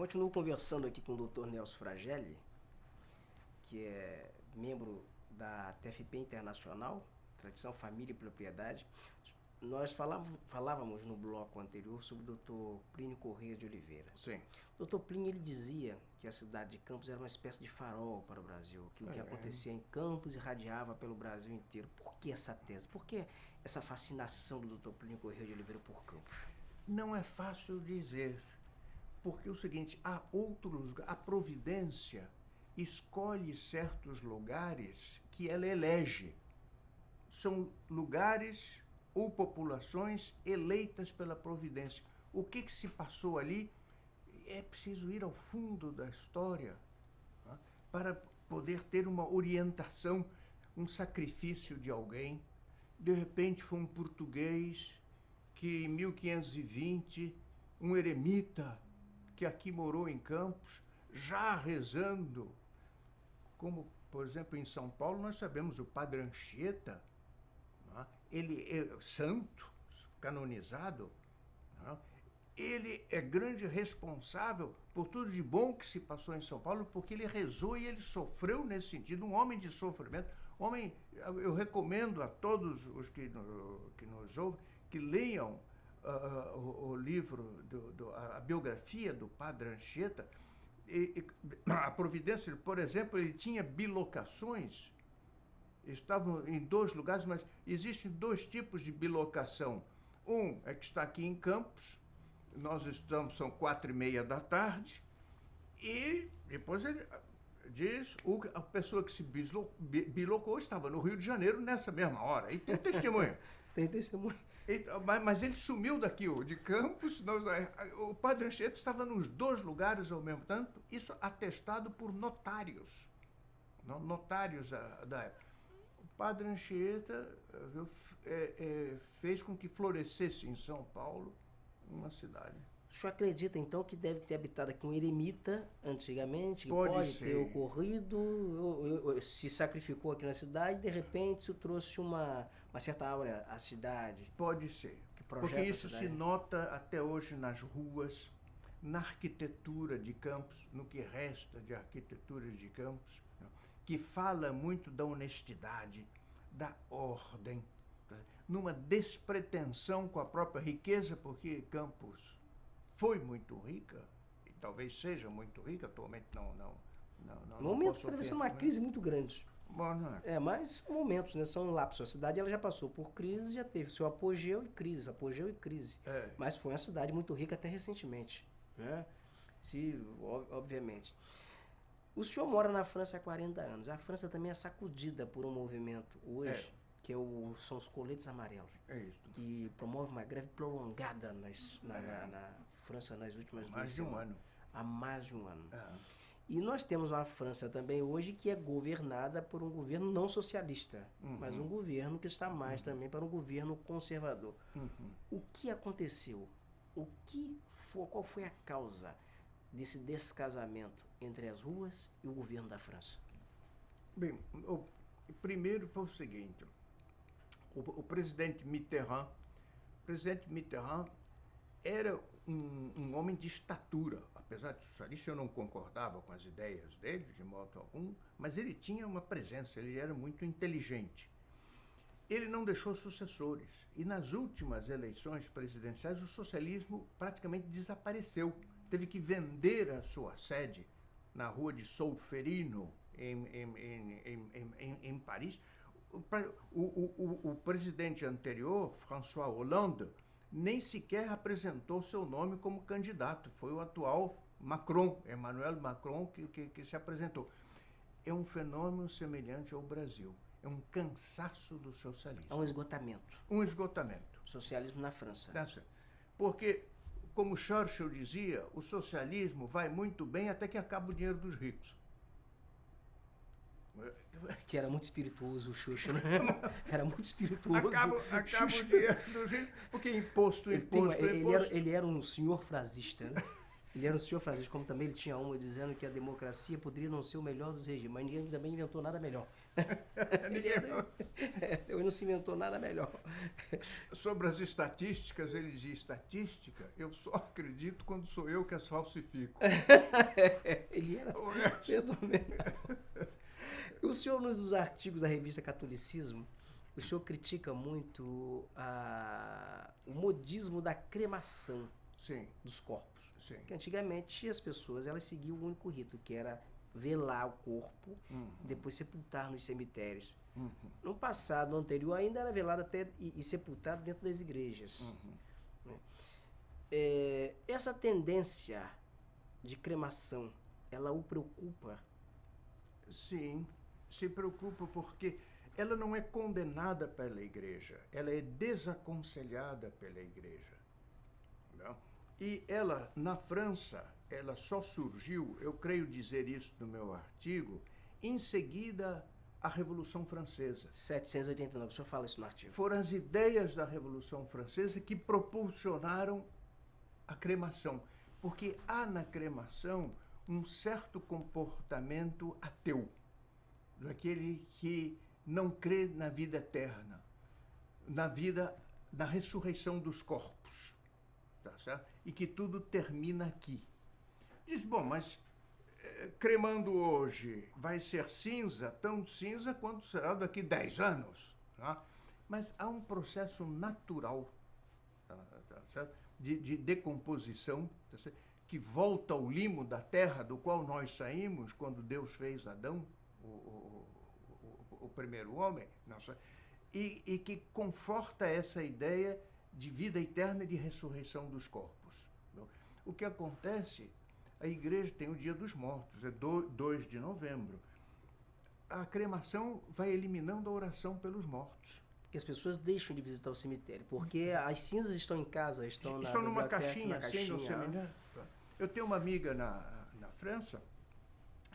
Continuo conversando aqui com o Dr. Nelson Fragelli, que é membro da TFP Internacional, Tradição, Família e Propriedade. Nós falávamos no bloco anterior sobre o Dr. Plínio Corrêa de Oliveira. Sim. O Dr. Plínio ele dizia que a cidade de Campos era uma espécie de farol para o Brasil, que o que acontecia em Campos irradiava pelo Brasil inteiro. Por que essa tese? Por que essa fascinação do Dr. Plínio Corrêa de Oliveira por Campos? Não é fácil dizer, porque é o seguinte, há outros, a Providência escolhe certos lugares que ela elege. São lugares ou populações eleitas pela Providência. O que se passou ali? É preciso ir ao fundo da história, tá? Para poder ter uma orientação, um sacrifício de alguém. De repente foi um português que em 1520, um eremita que aqui morou em Campos, já rezando, como, por exemplo, em São Paulo, nós sabemos o Padre Anchieta, né? Ele é santo, canonizado, né? Ele é grande responsável por tudo de bom que se passou em São Paulo, porque ele rezou e ele sofreu nesse sentido, um homem de sofrimento. Homem, eu recomendo a todos os que nos ouvem que leiam o livro, a biografia do Padre Anchieta. A Providência, por exemplo, ele tinha bilocações, estavam em dois lugares, mas existem dois tipos de bilocação. Um é que está aqui em Campos, nós estamos, são 4:30 da tarde, e depois ele diz, a pessoa que se bilocou estava no Rio de Janeiro nessa mesma hora, e tem testemunho. Tem testemunho. Mas ele sumiu daqui, de Campos. O Padre Anchieta estava nos dois lugares ao mesmo tempo, isso atestado por notários, notários da época. O Padre Anchieta fez com que florescesse em São Paulo uma cidade. O senhor acredita, então, que deve ter habitado aqui um eremita antigamente, que pode ter ocorrido, se sacrificou aqui na cidade e, de repente, isso trouxe uma certa aura à cidade? Pode ser, porque isso se nota até hoje nas ruas, na arquitetura de Campos, no que resta de arquitetura de Campos, que fala muito da honestidade, da ordem, numa despretensão com a própria riqueza, porque Campos foi muito rica, e talvez seja muito rica, atualmente não. No momento está atravessando uma crise muito grande. Bom, não é. Mas momentos, né? São lapsos. A cidade ela já passou por crise, já teve seu apogeu e crise, Mas foi uma cidade muito rica até recentemente, né? Obviamente. O senhor mora na França há 40 anos. A França também é sacudida por um movimento hoje, que são os coletes amarelos, que promove uma greve prolongada na França nas últimas 2 semanas. Há mais de um ano. E nós temos uma França também hoje que é governada por um governo não socialista, mas um governo que está mais também para um governo conservador. O que aconteceu? Qual foi a causa desse descasamento entre as ruas e o governo da França? Bem, primeiro foi o seguinte, o presidente Mitterrand era um homem de estatura. Apesar de socialista, eu não concordava com as ideias dele, de modo algum, mas ele tinha uma presença, ele era muito inteligente. Ele não deixou sucessores, e nas últimas eleições presidenciais o socialismo praticamente desapareceu. Teve que vender a sua sede na rua de Solferino, em Paris. O presidente anterior, François Hollande, nem sequer apresentou seu nome como candidato. Foi o atual Macron, Emmanuel Macron, que se apresentou. É um fenômeno semelhante ao Brasil. É um cansaço do socialismo. É um esgotamento. Um esgotamento. Socialismo na França. Porque, como Churchill dizia, o socialismo vai muito bem até que acaba o dinheiro dos ricos. Que era muito espirituoso o Xuxa, né? Era muito espirituoso. Acaba o dinheiro dos ricos, porque imposto. Ele era um senhor frasista, né? Ele era um senhor frasista, como também ele tinha uma dizendo que a democracia poderia não ser o melhor dos regimes, mas ninguém também inventou nada melhor. Ele não se inventou nada melhor. Sobre as estatísticas, ele diz, estatística, eu só acredito quando sou eu que as falsifico. Ele era fenomenal. O senhor, nos artigos da revista Catolicismo, o senhor critica muito o modismo da cremação dos corpos. Sim. Porque antigamente as pessoas elas seguiam o único rito, que era velar o corpo, depois sepultar nos cemitérios. No passado anterior ainda era velado até e sepultado dentro das igrejas. Essa tendência de cremação, ela o preocupa? Sim, se preocupa porque ela não é condenada pela igreja, ela é desaconselhada pela igreja. Não? E ela, na França, ela só surgiu, eu creio dizer isso no meu artigo, em seguida à Revolução Francesa. 1789, o senhor fala isso no artigo. Foram as ideias da Revolução Francesa que propulsionaram a cremação, porque há na cremação um certo comportamento ateu, daquele que não crê na vida eterna, na ressurreição dos corpos, tá certo? E que tudo termina aqui. Diz, bom, mas cremando hoje vai ser cinza, tão cinza quanto será daqui 10 anos. Tá? Mas há um processo natural, tá certo? De decomposição, tá certo? Que volta ao limo da terra do qual nós saímos quando Deus fez Adão, o primeiro homem, e que conforta essa ideia de vida eterna e de ressurreição dos corpos. O que acontece, a igreja tem o Dia dos Mortos, é 2 de novembro. A cremação vai eliminando a oração pelos mortos. Porque as pessoas deixam de visitar o cemitério, porque as cinzas estão em casa, estão numa caixinha, assim, no cemitério. Eu tenho uma amiga na França,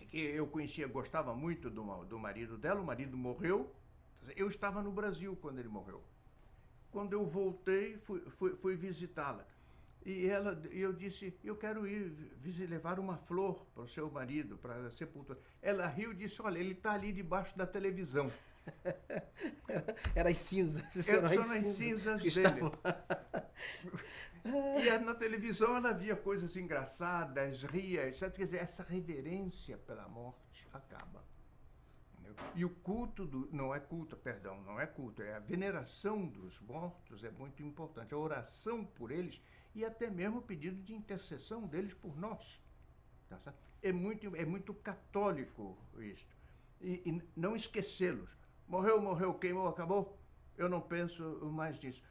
que eu conhecia, gostava muito do marido dela, o marido morreu, eu estava no Brasil quando ele morreu. Quando eu voltei, fui visitá-la. E eu disse, eu quero ir levar uma flor para o seu marido, para a sepultura. Ela riu e disse, olha, ele está ali debaixo da televisão. Era as cinzas. São as cinzas dele. E na televisão ela via coisas engraçadas, ria, etc. Quer dizer, essa reverência pela morte acaba. E o culto, não é culto, é a veneração dos mortos é muito importante. A oração por eles e até mesmo o pedido de intercessão deles por nós. Tá certo? É muito católico isto. E não esquecê-los. Morreu, queimou, acabou. Eu não penso mais nisso.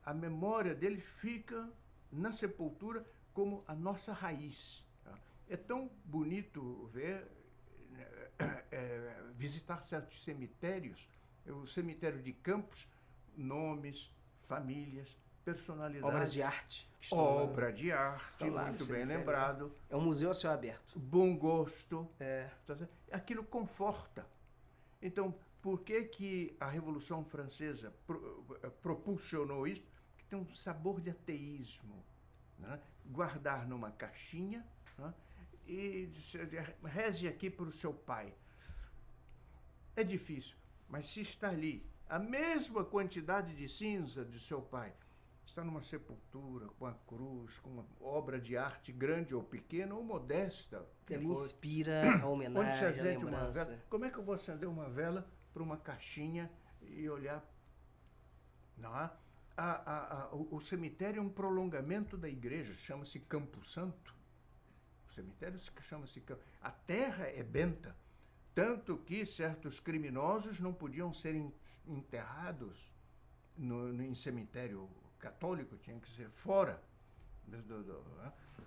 A memória deles fica na sepultura como a nossa raiz. Tá? É tão bonito ver, visitar certos cemitérios, o cemitério de Campos, nomes, famílias, personalidades. Obras de arte. Obra de arte, muito bem lembrado. É um museu a céu aberto. Bom gosto. Aquilo conforta. Então, por que a Revolução Francesa propulsionou isso? Que tem um sabor de ateísmo. Né? Guardar numa caixinha, né? E reze aqui para o seu pai. É difícil, mas se está ali a mesma quantidade de cinza de seu pai, está numa sepultura, com a cruz, com uma obra de arte grande ou pequena ou modesta. Ele inspira a homenagem, a lembrança. Uma vela. Como é que eu vou acender uma vela para uma caixinha e olhar? Não, o cemitério é um prolongamento da igreja, chama-se Campo Santo. O cemitério chama-se Campo. A terra é benta, tanto que certos criminosos não podiam ser enterrados em cemitério católico, tinha que ser fora.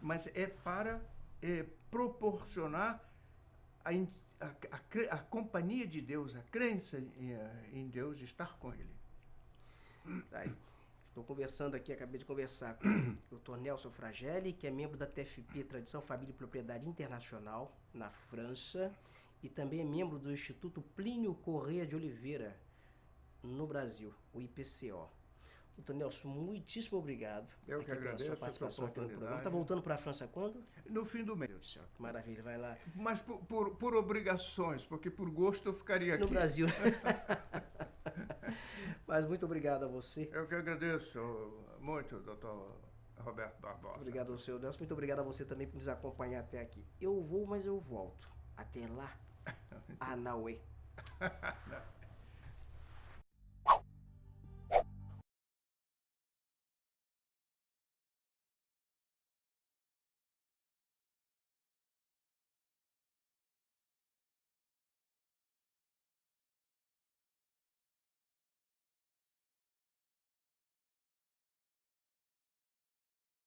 Mas é para proporcionar a companhia de Deus, a crença em Deus, estar com Ele. Estou conversando aqui, acabei de conversar com o Dr. Nelson Fragelli, que é membro da TFP, Tradição, Família e Propriedade Internacional, na França, e também é membro do Instituto Plínio Corrêa de Oliveira, no Brasil, o IPCO. Doutor Nelson, muitíssimo obrigado Eu que agradeço pela sua participação aqui no programa. Está voltando para a França quando? No fim do mês. Meu Deus do céu, que maravilha, vai lá. Mas por obrigações, porque por gosto eu ficaria aqui. No Brasil. Mas muito obrigado a você. Eu que agradeço muito, doutor Roberto Barbosa. Obrigado ao senhor Nelson. Muito obrigado a você também por nos acompanhar até aqui. Eu vou, mas eu volto. Até lá. Anauê.